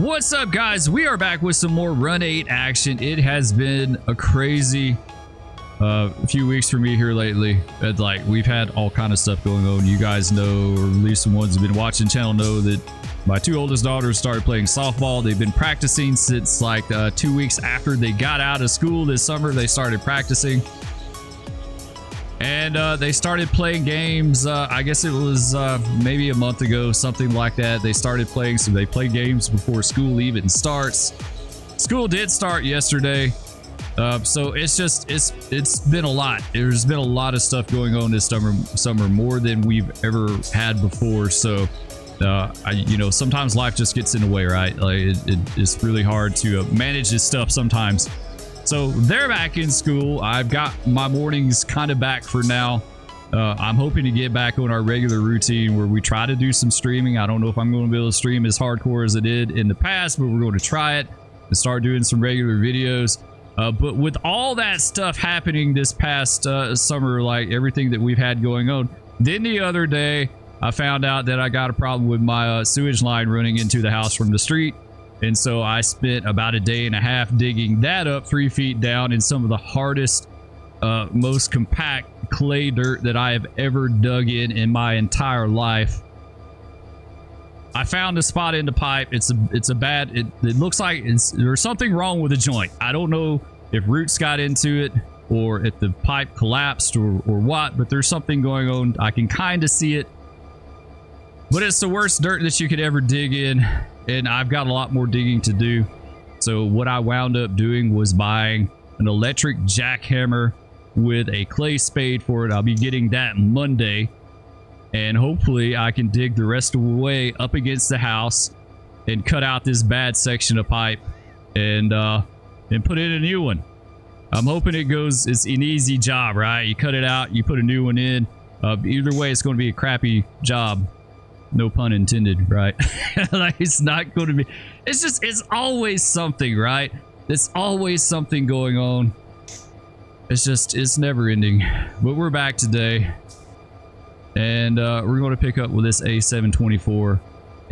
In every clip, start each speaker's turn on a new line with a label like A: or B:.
A: What's up, guys? We are back with some more Run 8 action. It has been a crazy few weeks for me here lately. Like, we've had all kind of stuff going on. You guys know, or at least the ones who've been watching the channel know, that my two oldest daughters started playing softball. They've been practicing since like 2 weeks after they got out of school this summer. They started practicing. And they started playing games, I guess it was maybe a month ago, something like that. They started playing, so they play games before school even starts. School did start yesterday, so it's been a lot. There's been a lot of stuff going on this summer, more than we've ever had before. So, you know, sometimes life just gets in the way, right? Like it's really hard to manage this stuff sometimes. So they're back in school. I've got my mornings kind of back for now. I'm hoping to get back on our regular routine where we try to do some streaming. I don't know if I'm going to be able to stream as hardcore as I did in the past, but we're going to try it and start doing some regular videos. But with all that stuff happening this past summer, like everything that we've had going on, then the other day I found out that I got a problem with my sewage line running into the house from the street. And so I spent about a day and a half digging that up 3 feet down in some of the hardest, most compact clay dirt that I have ever dug in my entire life. I found a spot in the pipe. It looks like there's something wrong with the joint. I don't know if roots got into it or if the pipe collapsed or what, but there's something going on. I can kind of see it. But it's the worst dirt that you could ever dig in, and I've got a lot more digging to do. So what I wound up doing was buying an electric jackhammer with a clay spade for it. I'll be getting that Monday, and hopefully I can dig the rest of the way up against the house and cut out this bad section of pipe and put in a new one. I'm hoping it goes. It's an easy job, right? You cut it out, you put a new one in. Either way, it's going to be a crappy job. No pun intended, right? Like, it's not going to be. It's always something, right? There's always something going on. It's never ending. But we're back today, and we're going to pick up with this A724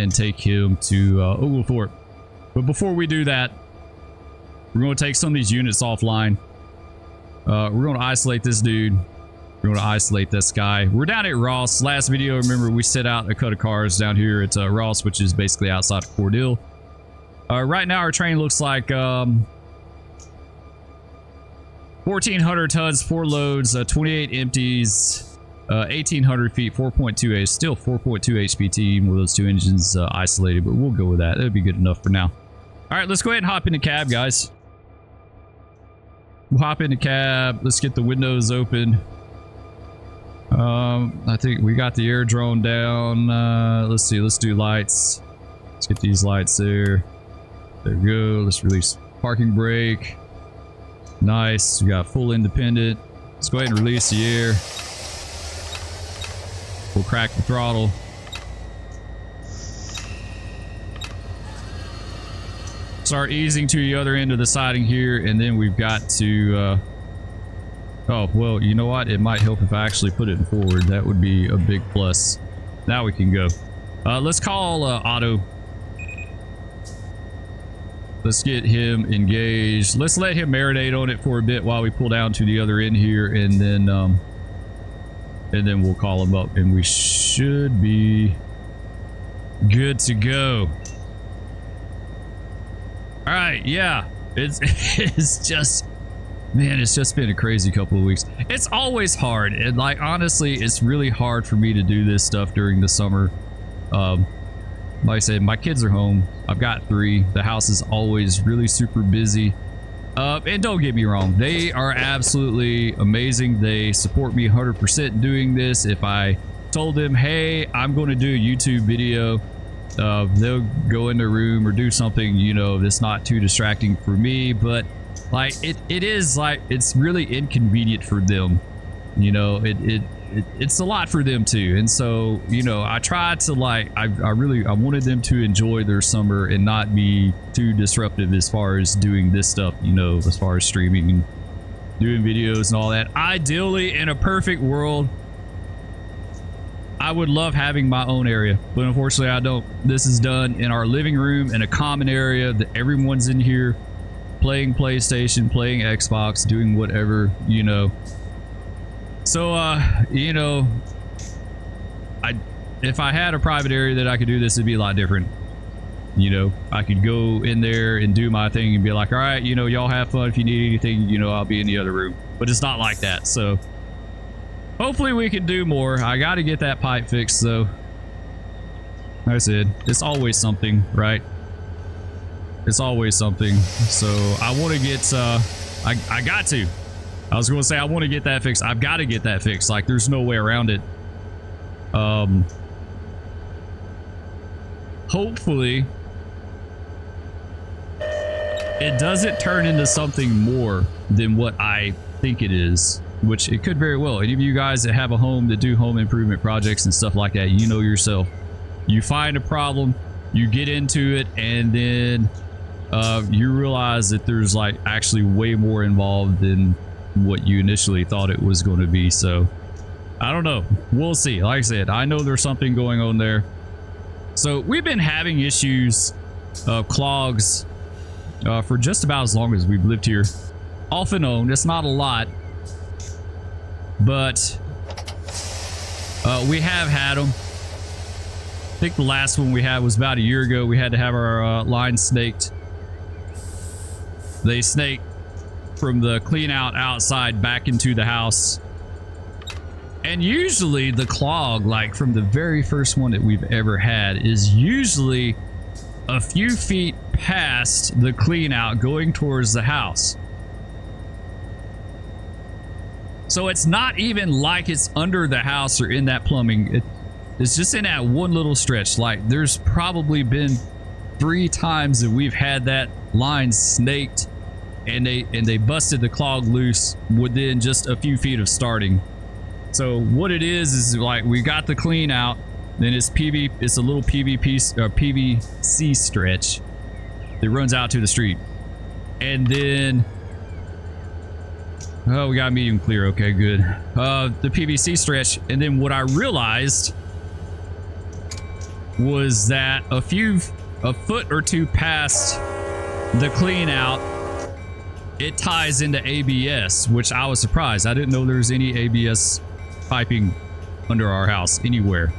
A: and take him to Oglethorpe. But before we do that, we're going to take some of these units offline. We're going to isolate this dude. We're going to isolate this guy. We're down at Ross. Last video, remember, we set out a cut of cars down here at Ross, which is basically outside of Cordell. Right now, our train looks like 1,400 tons, 4 loads, 28 empties, 1,800 feet, 4.2 still 4.2 HPT, even with those two engines isolated, but we'll go with that. That'll be good enough for now. All right, let's go ahead and hop in the cab, guys. We'll hop in the cab. Let's get the windows open. I think we got the air drone down. Let's see, let's do lights. Let's get these lights there. There we go. Let's release parking brake. Nice. We got full independent. Let's go ahead and release the air. We'll crack the throttle. Start easing to the other end of the siding here, and then we've got to oh, well, you know what? It might help if I actually put it forward. That would be a big plus. Now we can go. Let's call Otto. Let's get him engaged. Let's let him marinate on it for a bit while we pull down to the other end here, and then we'll call him up, and we should be good to go. All right, yeah. It's just... Man, it's just been a crazy couple of weeks. It's always hard, and like, honestly, it's really hard for me to do this stuff during the summer. Like I said, my kids are home. I've got 3. The house is always really super busy. And don't get me wrong, they are absolutely amazing. They support me 100% doing this. If I told them, hey, I'm going to do a YouTube video, they'll go in their room or do something, you know, that's not too distracting for me. But like, it is like, it's really inconvenient for them, you know. It's a lot for them too. And so, you know, I try to, like, I wanted them to enjoy their summer and not be too disruptive as far as doing this stuff, you know, as far as streaming and doing videos and all that. Ideally, in a perfect world, I would love having my own area, but unfortunately I don't. This is done in our living room in a common area that everyone's in here playing PlayStation, playing Xbox, doing whatever, you know. So, you know, if I had a private area that I could do this, it'd be a lot different. You know, I could go in there and do my thing and be like, all right, you know, y'all have fun. If you need anything, you know, I'll be in the other room. But it's not like that. So hopefully we can do more. I got to get that pipe fixed, though. Like I said, it's always something, right? It's always something. So I want to get, I got to. I was going to say I want to get that fixed. I've got to get that fixed. Like, there's no way around it. Hopefully it doesn't turn into something more than what I think it is, which it could very well. Any of you guys that have a home that do home improvement projects and stuff like that, you know yourself. You find a problem, you get into it, and then you realize that there's like actually way more involved than what you initially thought it was going to be. So I don't know. We'll see. Like I said, I know there's something going on there. So we've been having issues of clogs for just about as long as we've lived here. Off and on. It's not a lot, but we have had them. I think the last one we had was about a year ago. We had to have our line snaked. They snaked from the clean out outside back into the house. And usually the clog, like from the very first one that we've ever had, is usually a few feet past the clean out going towards the house. So it's not even like it's under the house or in that plumbing. It's just in that one little stretch. Like, there's probably been 3 times that we've had that line snaked and they busted the clog loose within just a few feet of starting. So what it is like we got the clean out, then it's a little PVC stretch that runs out to the street. And then we got medium clear. Okay, good. The PVC stretch. And then what I realized was that a foot or two past the clean out, it ties into ABS, which I was surprised. I didn't know there was any ABS piping under our house anywhere.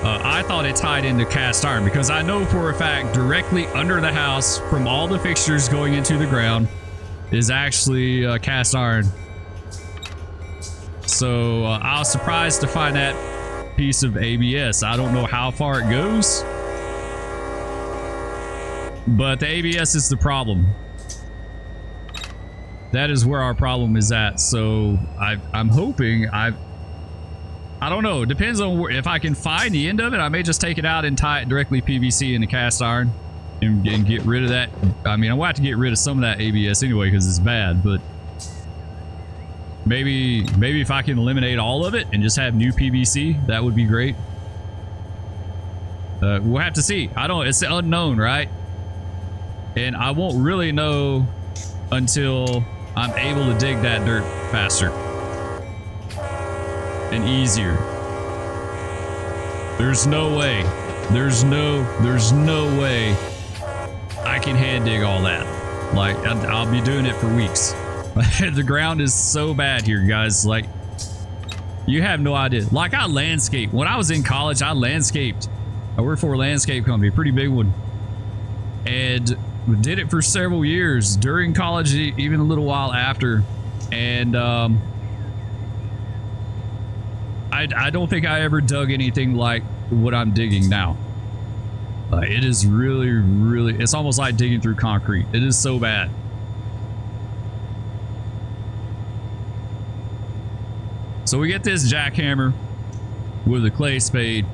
A: I thought it tied into cast iron, because I know for a fact directly under the house from all the fixtures going into the ground is actually cast iron. So I was surprised to find that piece of ABS. I don't know how far it goes, but the ABS is the problem. That is where our problem is at. So I'm hoping I don't know. It depends on if I can find the end of it. I may just take it out and tie it directly PVC into cast iron and get rid of that. I mean, I'll have to get rid of some of that ABS anyway because it's bad, but maybe if I can eliminate all of it and just have new PVC, that would be great. We'll have to see. It's unknown, right? And I won't really know until I'm able to dig that dirt faster and easier. There's no way I can hand dig all that. Like, I'll be doing it for weeks. The ground is so bad here, guys. Like, you have no idea. Like, I landscape. When I was in college, I landscaped. I worked for a landscape company, a pretty big one, and did it for several years during college, even a little while after. And I don't think I ever dug anything like what I'm digging now. It is really, really, it's almost like digging through concrete. It is so bad. So we get this jackhammer with a clay spade.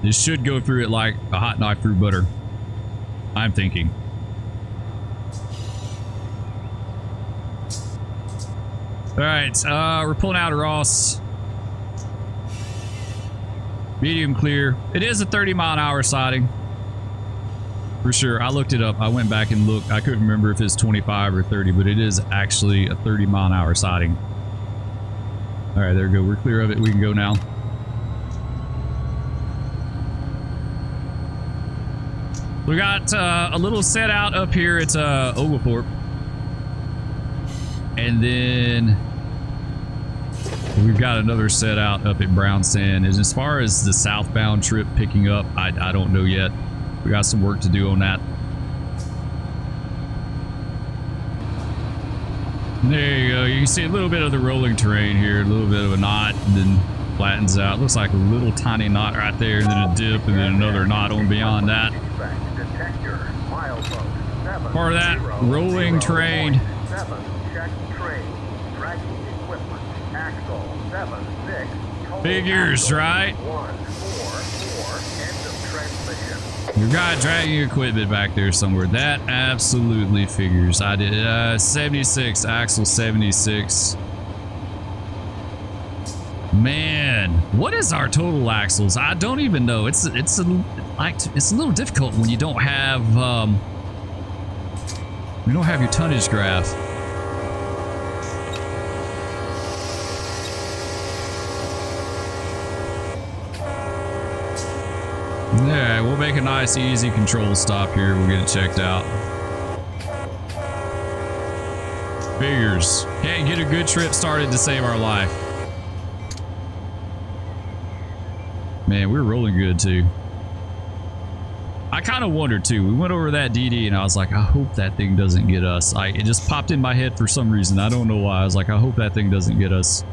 A: This should go through it like a hot knife through butter, I'm thinking. All right, we're pulling out a Ross. Medium clear. It is a 30-mile-an-hour siding. For sure. I looked it up. I went back and looked. I couldn't remember if it's 25 or 30, but it is actually a 30-mile-an-hour siding. All right, there we go. We're clear of it. We can go now. We got a little set out up here at Oglethorpe. And then we've got another set out up at Brown Sand. And as far as the southbound trip picking up, I don't know yet. We got some work to do on that. There you go. You can see a little bit of the rolling terrain here, a little bit of a knot, and then flattens out. Looks like a little tiny knot right there, and then a dip, and then another knot on beyond that. Part of that rolling terrain. Figures, right? You got dragging equipment back there somewhere. That absolutely figures. I did 76, axle 76. Man, what is our total axles? I don't even know. It's a little difficult when you don't have your tonnage graph. Yeah, we'll make a nice, easy control stop here. We'll get it checked out. Figures. Can't get a good trip started to save our life. Man, we're rolling good too. I kind of wondered too. We went over that DD and I was like, I hope that thing doesn't get us. It just popped in my head for some reason. I don't know why. I was like, I hope that thing doesn't get us.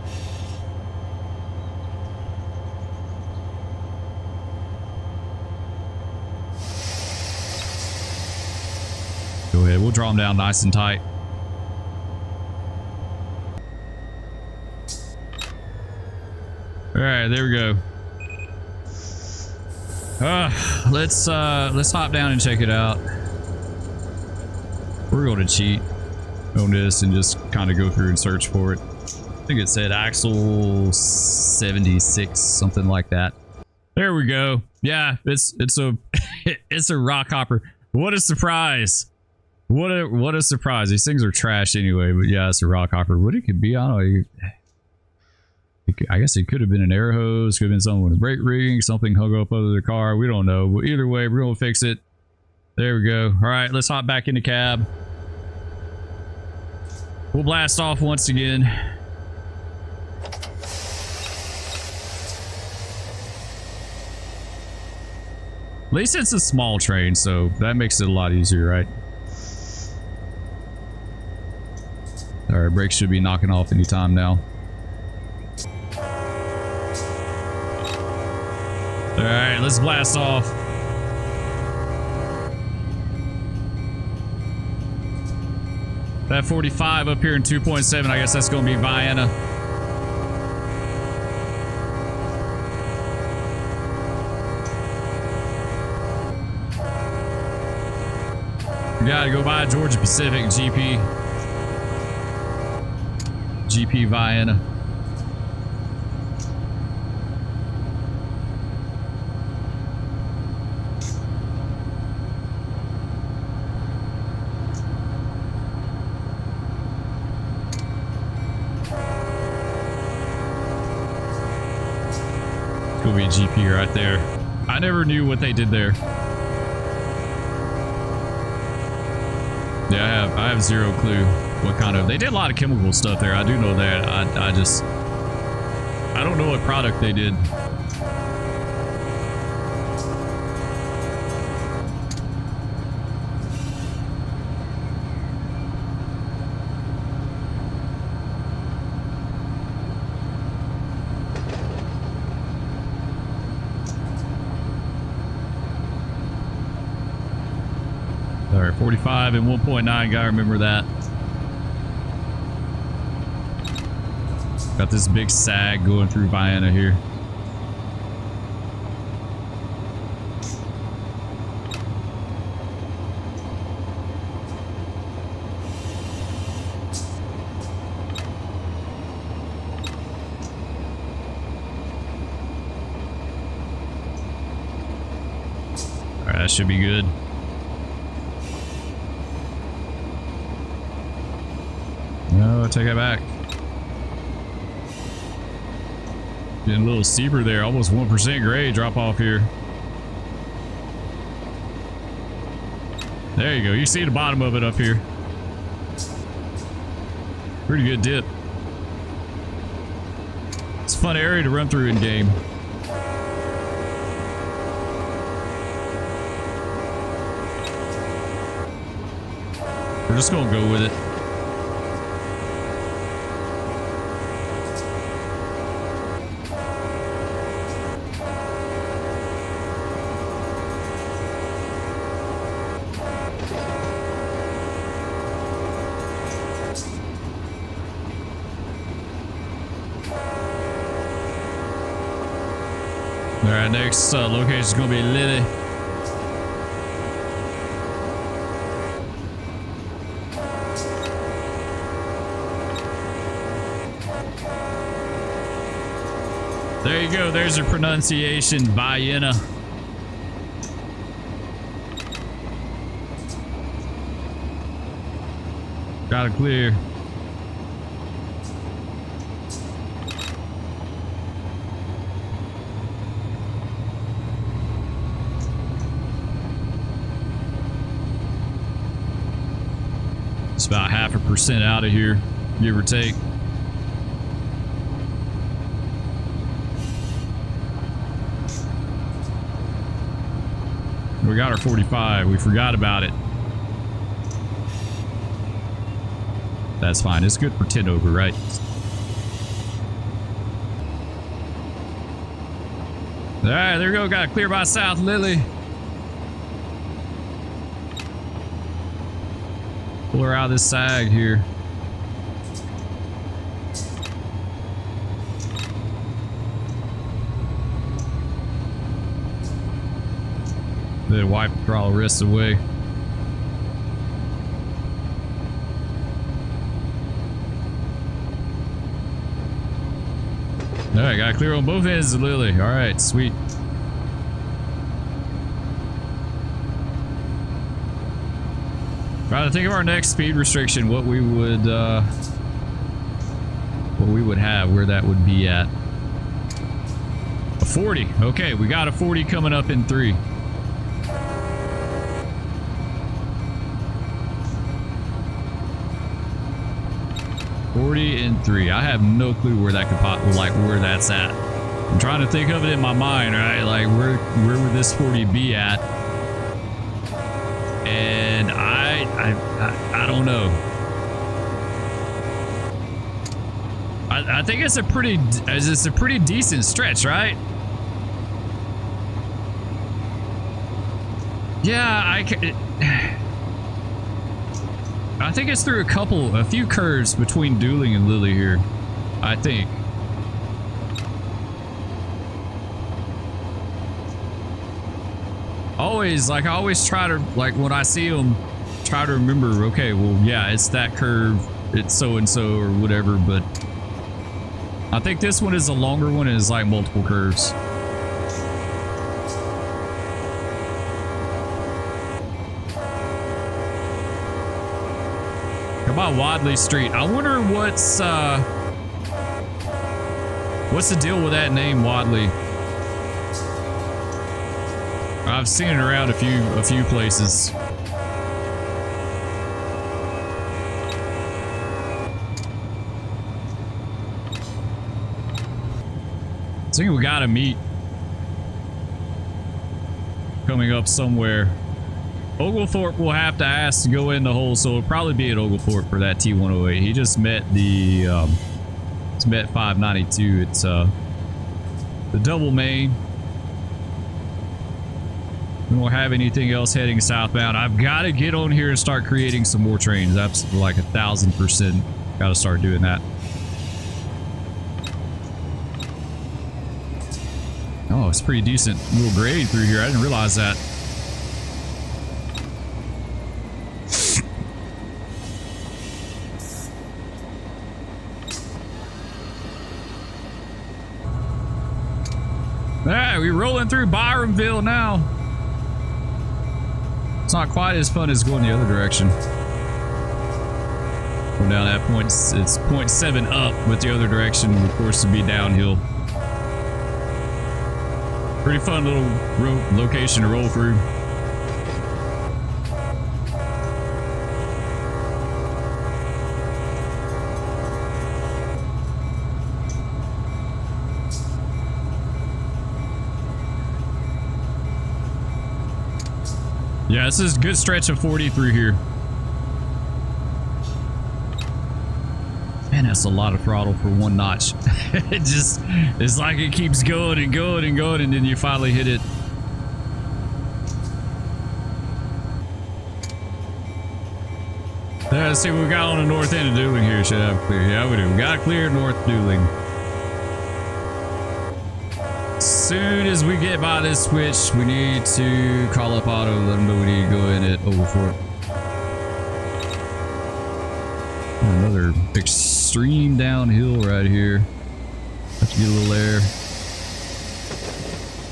A: Go ahead. We'll draw them down nice and tight. All right, there we go. Let's hop down and check it out. We're going to cheat on this and just kind of go through and search for it. I think it said axle 76, something like that. There we go. Yeah, it's a it's a rock hopper. What a surprise! What a surprise. These things are trash anyway, but yeah, it's a rock hopper. What it could be, I don't know. I guess it could have been an air hose, could have been something with brake rigging, something hung up under the car. We don't know. But either way, we're going to fix it. There we go. All right, let's hop back in the cab. We'll blast off once again. At least it's a small train, so that makes it a lot easier, right? All right, brakes should be knocking off anytime now. All right, let's blast off. That 45 up here in 2.7, I guess that's going to be Vienna. We got to go by Georgia Pacific GP Vienna. Be a GP right there. I never knew what they did there. Yeah, I have zero clue what kind of. They did a lot of chemical stuff there. I do know that. I don't know what product they did. All right, 45 and 1.9, gotta remember that. Got this big sag going through Vienna here. All right, that should be good. No, take it back. Getting a little steeper there, almost 1% grade drop off here. There you go. You see the bottom of it up here. Pretty good dip. It's a fun area to run through in game. We're just gonna go with it. All right, next location is gonna be Lily. There you go. There's your pronunciation, Vienna. Got it clear. It's about 0.5% out of here, give or take. We got our 45. We forgot about it. That's fine. It's good for 10 over, right? All right, there we go. Got to clear by South Lily. Pull her out of this sag here. Then wipe the crawl wrists away. All right, got to clear on both ends of Lily. All right, sweet. Trying to think of our next speed restriction, what we would have, where that would be at. A 40. Okay, we got a 40 coming up in 3. In 3. I have no clue where that could pop, like where that's at. I'm trying to think of it in my mind, right? Like where would this 40 be at? And I don't know. I think it's a pretty decent stretch, right? Yeah, I think it's through a few curves between Dueling and Lily here. I think. I always try to, like, when I see them, try to remember, okay, well, yeah, it's that curve, it's so-and-so or whatever, but I think this one is a longer one and it's like multiple curves. About Wadley Street. I wonder what's the deal with that name, Wadley? I've seen it around a few places. I think we got to meet coming up somewhere. Oglethorpe will have to ask to go in the hole, so it'll probably be at Oglethorpe for that T108. He just met the it's met 592. It's the double main. We don't have anything else heading southbound. I've got to get on here and start creating some more trains. That's like 1,000%. Got to start doing that. Oh, it's pretty decent little grade through here. I didn't realize that. Alright, we're rolling through Byramville now. It's not quite as fun as going the other direction. Going down that point, it's 0.7 up, but the other direction, of course, would be downhill. Pretty fun little location to roll through. Yeah, this is a good stretch of 40 through here. Man, that's a lot of throttle for one notch. It's like it keeps going and going and going, and then you finally hit it. Let's see what we got on the north end of Dueling here. Should have clear. Yeah, we do. We got clear north Dueling. As soon as we get by this switch, we need to call up Auto, let them know we need to go in at Oglethorpe. Another extreme downhill right here. Have to get a little air.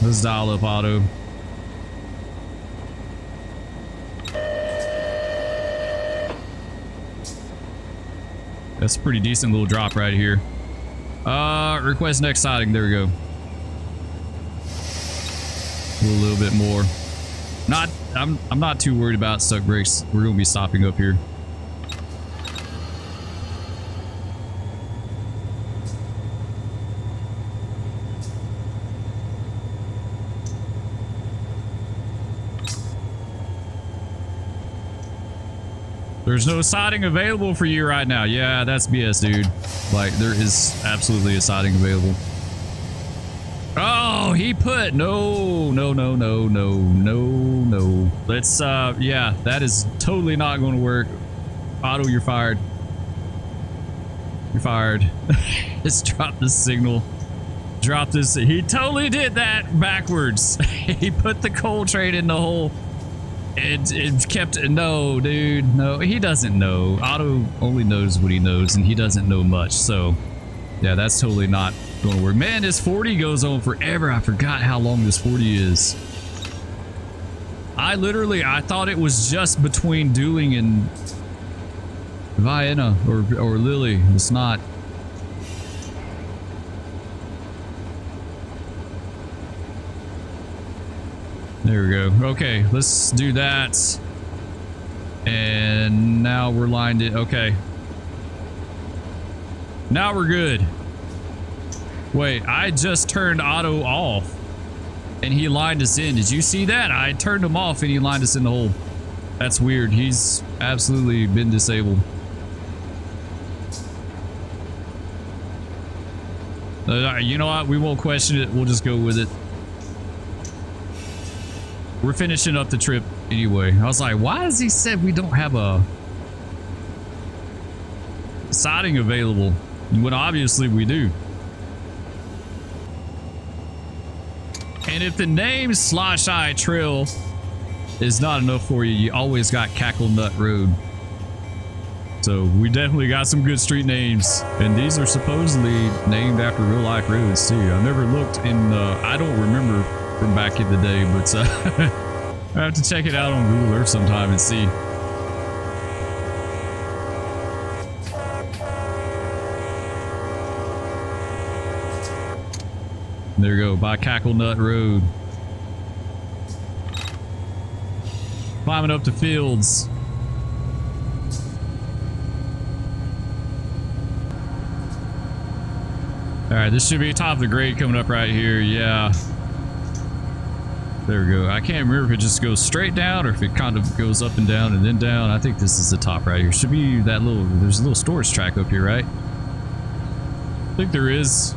A: Let's dial up Auto. That's a pretty decent little drop right here. Request next siding. There we go. A little bit more. I'm not too worried about stuck brakes. We're gonna be stopping up here. There's no siding available for you right now. Yeah, that's BS, dude. Like, there is absolutely a siding available. Oh, he put no. Let's yeah, that is totally not going to work. Auto, you're fired. You're fired. Let's drop the signal. Drop this. He totally did that backwards. He put the coal train in the hole. It kept, no, dude, no, he doesn't know. Auto only knows what he knows, and he doesn't know much. So yeah, that's totally not going to work. Man, this 40 goes on forever. I forgot how long this 40 is. I thought it was just between Dueling and Vienna or Lily. It's not. There we go. Okay, let's do that. And now we're lined in. Okay. Now we're good. Wait, I just turned Auto off and he lined us in. Did you see that? I turned him off and he lined us in the hole. That's weird. He's absolutely been disabled. You know what? We won't question it. We'll just go with it. We're finishing up the trip anyway. I was like, why has he said we don't have a siding available when obviously we do? And if the name Slosh Eye Trail is not enough for you, you always got Cackle Nut Road. So we definitely got some good street names, and these are supposedly named after real life roads too. I've never looked in, I don't remember from back in the day, but I have to check it out on Google Earth sometime and see. There you go, by Cackle Nut Road. Climbing up to Fields. All right, this should be top of the grade coming up right here. Yeah. There we go. I can't remember if it just goes straight down or if it kind of goes up and down and then down. I think this is the top right here. Should be that little, there's a little storage track up here, right? I think there is.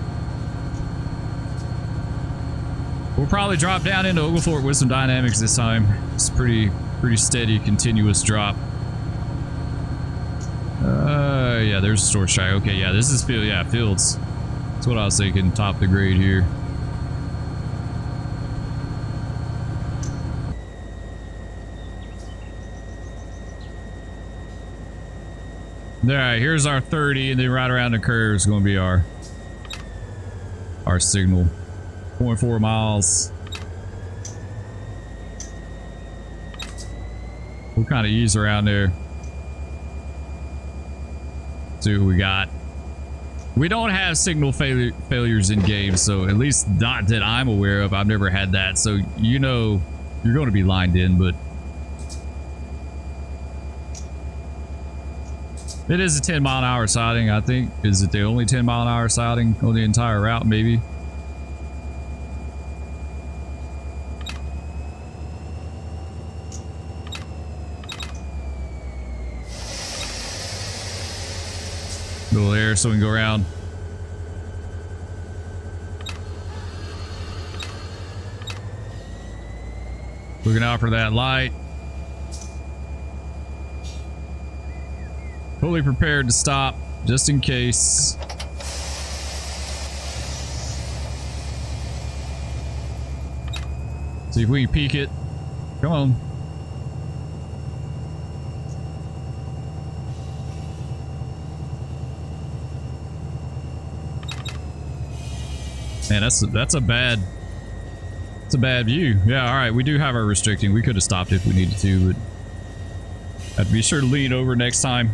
A: We'll probably drop down into Oglethorpe with some dynamics this time. It's pretty steady, continuous drop. Yeah, there's a storage track. Okay, yeah, this is field. Yeah, Fields. That's what I was thinking. Top of the grade here. All right, here's our 30, and then right around the curve is going to be our signal. 0.4 miles. We'll kind of ease around there. See what we got. We don't have signal failures in games, so at least not that I'm aware of. I've never had that, so you know you're going to be lined in, but it is a 10-mile-an-hour siding, I think. Is it the only 10-mile-an-hour siding on the entire route, maybe? Go there so we can go around. Looking out for that light. Fully prepared to stop just in case. See if we can peek it. Come on. Man, that's a bad view. Yeah, all right, we do have our restricting. We could have stopped if we needed to, but have to be sure to lean over next time.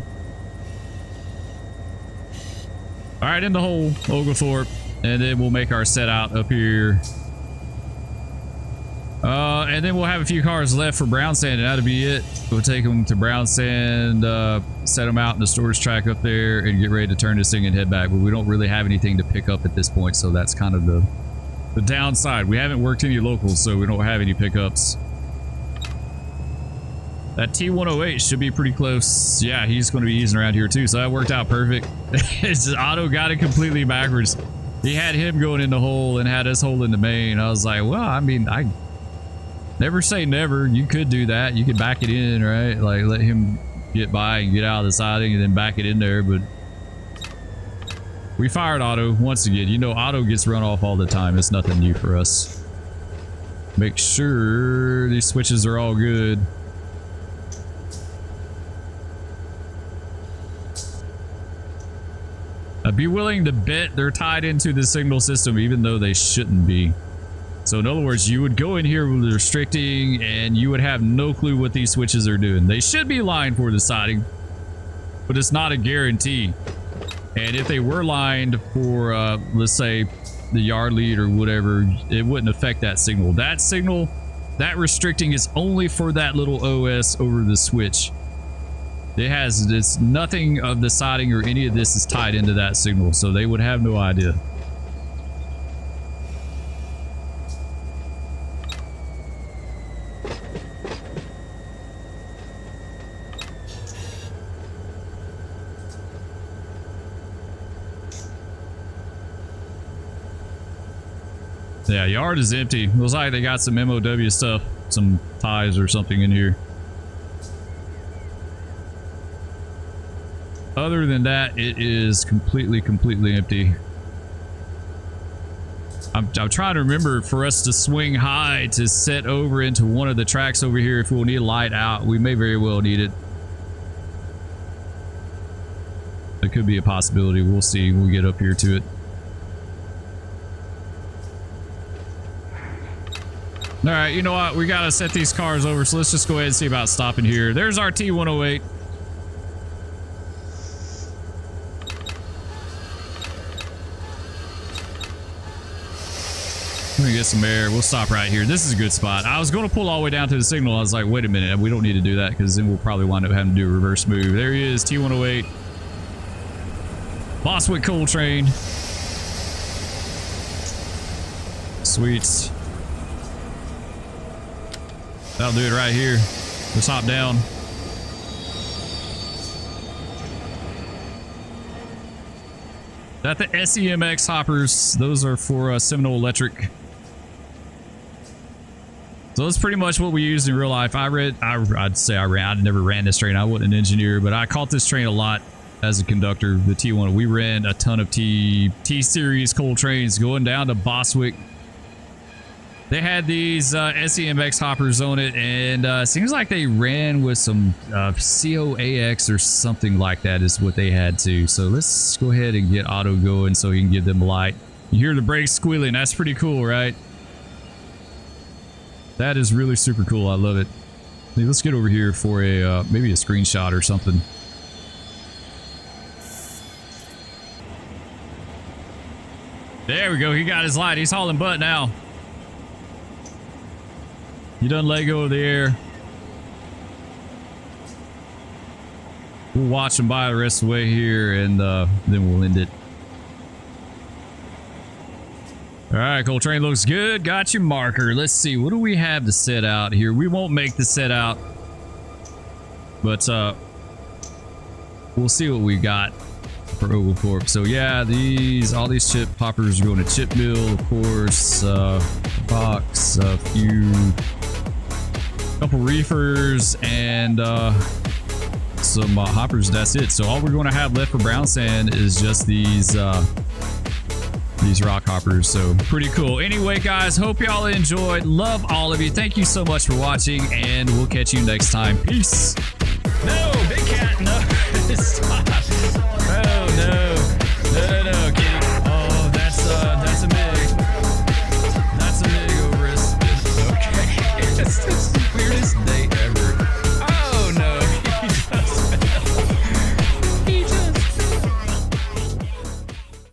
A: All right, in the hole, Oglethorpe, and then we'll make our set out up here. And then we'll have a few cars left for brown sand, and that'll be it. We'll take them to brown sand, set them out in the storage track up there, and get ready to turn this thing and head back. But we don't really have anything to pick up at this point, so that's kind of the downside. We haven't worked any locals, so we don't have any pickups. That T108 should be pretty close. Yeah, he's going to be easing around here too, so that worked out perfect. It's just Otto got it completely backwards. He had him going in the hole and had us holding the main. I was like, well, I mean, I never say never. You could do that. You could back it in, right? Like, let him get by and get out of the siding and then back it in there, but we fired Otto once again. You know, Otto gets run off all the time. It's nothing new for us. Make sure these switches are all good. I'd be willing to bet they're tied into the signal system, even though they shouldn't be. So in other words, you would go in here with restricting and you would have no clue what these switches are doing. They should be lined for the siding, but it's not a guarantee. And if they were lined for, let's say, the yard lead or whatever, it wouldn't affect that signal. That signal, that restricting is only for that little OS over the switch. It's nothing of the siding or any of this is tied into that signal, so they would have no idea. Yeah, yard is empty. Looks like they got some MOW stuff, some ties or something in here. Other than that, it is completely empty. I'm trying to remember for us to swing high to set over into one of the tracks over here if we'll need a light out. We may very well need it. It could be a possibility. We'll see when we get up here to it. All right, you know what? We got to set these cars over, so let's just go ahead and see about stopping here. There's our T108. Let me get some air. We'll stop right here. This is a good spot. I was going to pull all the way down to the signal. I was like, wait a minute. We don't need to do that because then we'll probably wind up having to do a reverse move. There he is, T108. Boswick Coal Train. Sweets. That'll do it right here. Let's hop down. That the SEMX hoppers. Those are for Seminole Electric. So that's pretty much what we used in real life. I never ran this train. I wasn't an engineer, but I caught this train a lot as a conductor, the T1. We ran a ton of T-series coal trains going down to Boswick. They had these SEMX hoppers on it, and seems like they ran with some COAX or something like that is what they had too. So let's go ahead and get Otto going so he can give them light. You hear the brakes squealing. That's pretty cool, right? That is really super cool. I love it. Hey, let's get over here for a maybe a screenshot or something. There we go. He got his light. He's hauling butt now. You done let go of the air. We'll watch him by the rest of the way here, and then we'll end it. All right, coal train looks good. Got your marker. Let's see. What do we have to set out here? We won't make the set out, but we'll see what we got. for Oglethorpe. So yeah, all these chip hoppers are going to chip mill, of course. Box, a couple reefers, and some hoppers. That's it. So all we're going to have left for brown sand is just these rock hoppers. So pretty cool. Anyway, guys, hope y'all enjoyed. Love all of you. Thank you so much for watching, and we'll catch you next time. Peace. No, big cat, no. Stop. Oh.